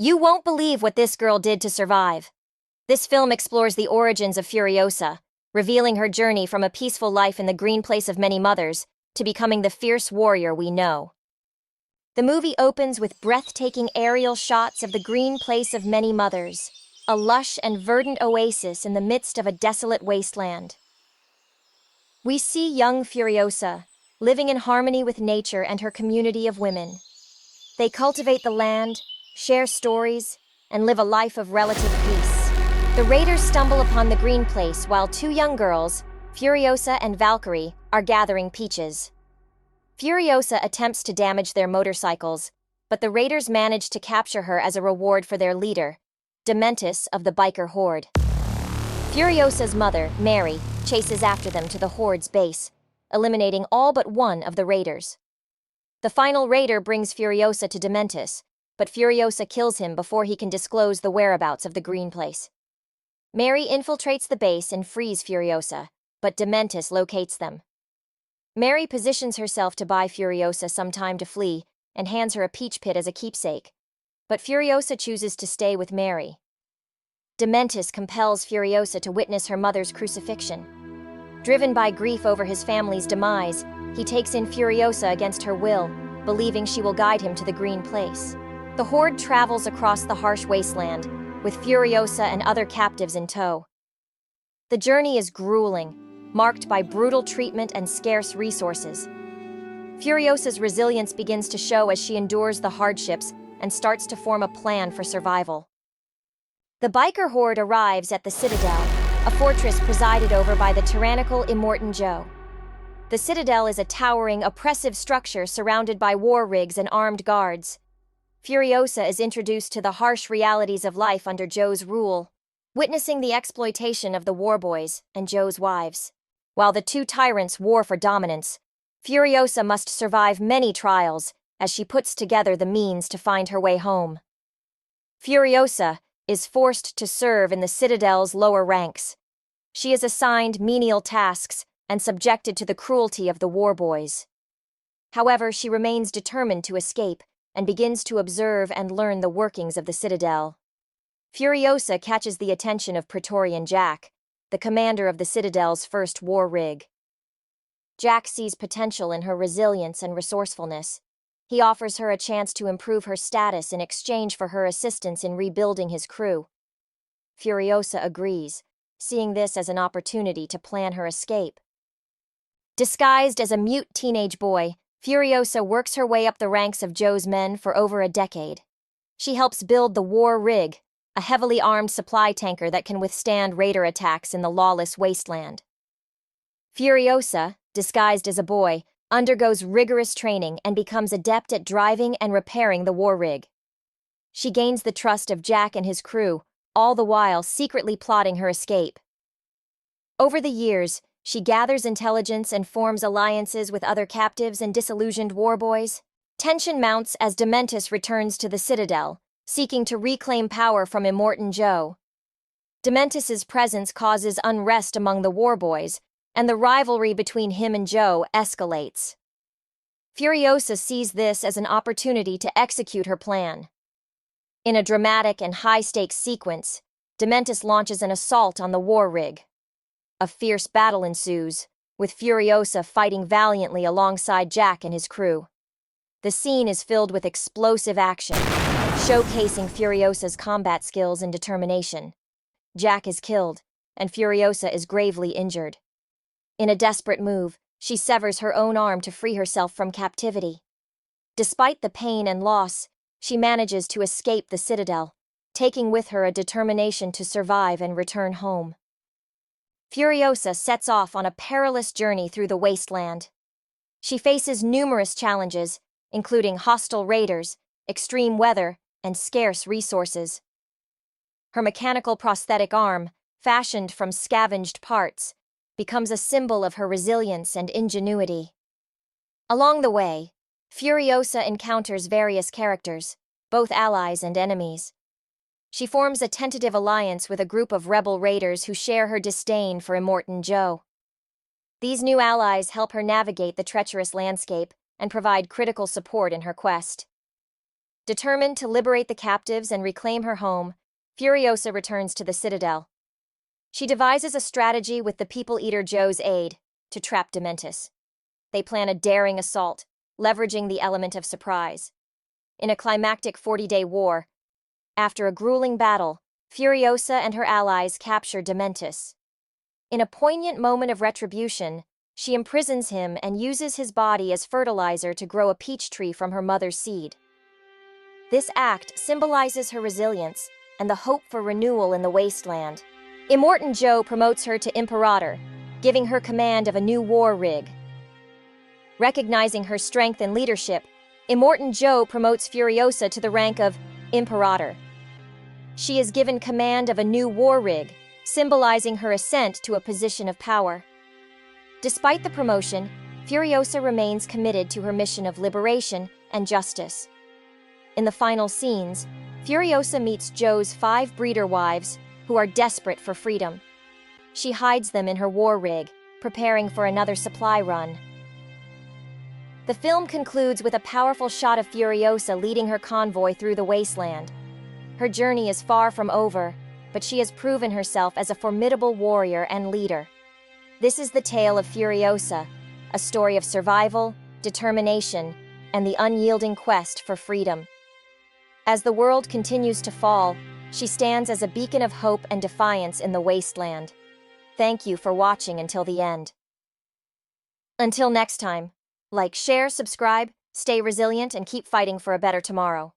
You won't believe what this girl did to survive. This film explores the origins of Furiosa, revealing her journey from a peaceful life in the green place of many mothers to becoming the fierce warrior we know. The movie opens with breathtaking aerial shots of the green place of many mothers, a lush and verdant oasis in the midst of a desolate wasteland. We see young Furiosa, living in harmony with nature and her community of women. They cultivate the land, share stories, and live a life of relative peace. The raiders stumble upon the green place while two young girls, Furiosa and Valkyrie, are gathering peaches. Furiosa attempts to damage their motorcycles, but the raiders manage to capture her as a reward for their leader, Dementis of the biker horde. Furiosa's mother, Mary, chases after them to the horde's base, eliminating all but one of the raiders. The final raider brings Furiosa to Dementis, but Furiosa kills him before he can disclose the whereabouts of the green place. Mary infiltrates the base and frees Furiosa, but Dementis locates them. Mary positions herself to buy Furiosa some time to flee and hands her a peach pit as a keepsake, but Furiosa chooses to stay with Mary. Dementis compels Furiosa to witness her mother's crucifixion. Driven by grief over his family's demise, he takes in Furiosa against her will, believing she will guide him to the green place. The horde travels across the harsh wasteland, with Furiosa and other captives in tow. The journey is grueling, marked by brutal treatment and scarce resources. Furiosa's resilience begins to show as she endures the hardships and starts to form a plan for survival. The biker horde arrives at the Citadel, a fortress presided over by the tyrannical Immortan Joe. The Citadel is a towering, oppressive structure surrounded by war rigs and armed guards. Furiosa is introduced to the harsh realities of life under Joe's rule, witnessing the exploitation of the warboys and Joe's wives. While the two tyrants war for dominance, Furiosa must survive many trials as she puts together the means to find her way home. Furiosa is forced to serve in the Citadel's lower ranks. She is assigned menial tasks and subjected to the cruelty of the warboys. However, she remains determined to escape and begins to observe and learn the workings of the Citadel. Furiosa catches the attention of Praetorian Jack, the commander of the Citadel's first war rig. Jack sees potential in her resilience and resourcefulness. He offers her a chance to improve her status in exchange for her assistance in rebuilding his crew. Furiosa agrees, seeing this as an opportunity to plan her escape. Disguised as a mute teenage boy, Furiosa works her way up the ranks of Joe's men for over a decade. She helps build the War Rig, a heavily armed supply tanker that can withstand raider attacks in the lawless Wasteland. Furiosa, disguised as a boy, undergoes rigorous training and becomes adept at driving and repairing the war rig. She gains the trust of Jack and his crew, all the while secretly plotting her escape. Over the years, she gathers intelligence and forms alliances with other captives and disillusioned warboys. Tension mounts as Dementis returns to the Citadel, seeking to reclaim power from Immortan Joe. Dementis's presence causes unrest among the warboys, and the rivalry between him and Joe escalates. Furiosa sees this as an opportunity to execute her plan. In a dramatic and high-stakes sequence, Dementis launches an assault on the war rig. A fierce battle ensues, with Furiosa fighting valiantly alongside Jack and his crew. The scene is filled with explosive action, showcasing Furiosa's combat skills and determination. Jack is killed, and Furiosa is gravely injured. In a desperate move, she severs her own arm to free herself from captivity. Despite the pain and loss, she manages to escape the Citadel, taking with her a determination to survive and return home. Furiosa sets off on a perilous journey through the Wasteland. She faces numerous challenges, including hostile raiders, extreme weather, and scarce resources. Her mechanical prosthetic arm, fashioned from scavenged parts, becomes a symbol of her resilience and ingenuity. Along the way, Furiosa encounters various characters, both allies and enemies. She forms a tentative alliance with a group of rebel raiders who share her disdain for Immortan Joe. These new allies help her navigate the treacherous landscape and provide critical support in her quest. Determined to liberate the captives and reclaim her home, Furiosa returns to the Citadel. She devises a strategy with the People-Eater Joe's aid to trap Dementis. They plan a daring assault, leveraging the element of surprise. In a climactic 40-day war, after a grueling battle, Furiosa and her allies capture Dementis. In a poignant moment of retribution, she imprisons him and uses his body as fertilizer to grow a peach tree from her mother's seed. This act symbolizes her resilience and the hope for renewal in the Wasteland. Immortan Joe promotes her to Imperator, giving her command of a new war rig. Recognizing her strength and leadership, Immortan Joe promotes Furiosa to the rank of Imperator. She is given command of a new war rig, symbolizing her ascent to a position of power. Despite the promotion, Furiosa remains committed to her mission of liberation and justice. In the final scenes, Furiosa meets Joe's 5 breeder wives, who are desperate for freedom. She hides them in her war rig, preparing for another supply run. The film concludes with a powerful shot of Furiosa leading her convoy through the Wasteland. Her journey is far from over, but she has proven herself as a formidable warrior and leader. This is the tale of Furiosa, a story of survival, determination, and the unyielding quest for freedom. As the world continues to fall, she stands as a beacon of hope and defiance in the Wasteland. Thank you for watching until the end. Until next time, like, share, subscribe, stay resilient, and keep fighting for a better tomorrow.